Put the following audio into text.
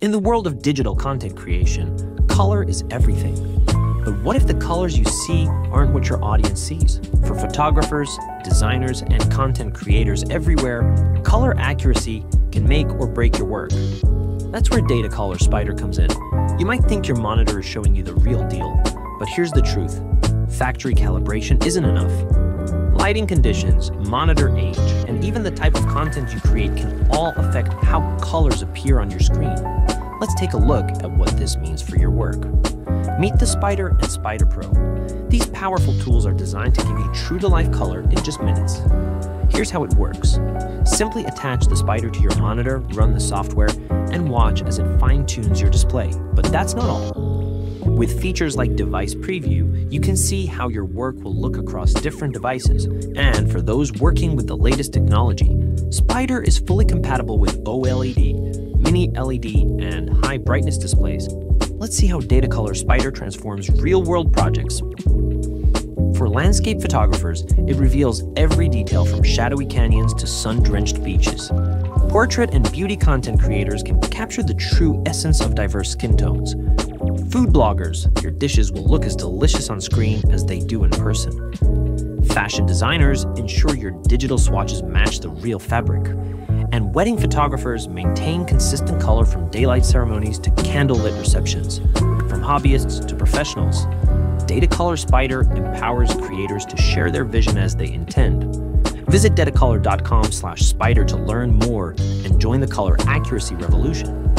In the world of digital content creation, color is everything. But what if the colors you see aren't what your audience sees? For photographers, designers, and content creators everywhere, color accuracy can make or break your work. That's where Datacolor Spyder comes in. You might think your monitor is showing you the real deal, but here's the truth. Factory calibration isn't enough. Lighting conditions, monitor age, and even the type of content you create can all affect how colors appear on your screen. Let's take a look at what this means for your work. Meet the Spyder and SpyderPro. These powerful tools are designed to give you true-to-life color in just minutes. Here's how it works. Simply attach the Spyder to your monitor, run the software, and watch as it fine-tunes your display. But that's not all. With features like DevicePreview, you can see how your work will look across different devices. And for those working with the latest technology, Spyder is fully compatible with OLED, mini LED, and high brightness displays. Let's see how Datacolor Spyder transforms real-world projects. For landscape photographers, it reveals every detail from shadowy canyons to sun-drenched beaches. Portrait and beauty content creators can capture the true essence of diverse skin tones. Food bloggers, your dishes will look as delicious on screen as they do in person. Fashion designers ensure your digital swatches match the real fabric. And wedding photographers maintain consistent color from daylight ceremonies to candlelit receptions. From hobbyists to professionals, Datacolor Spyder empowers creators to share their vision as they intend. Visit datacolor.com/Spyder to learn more and join the color accuracy revolution.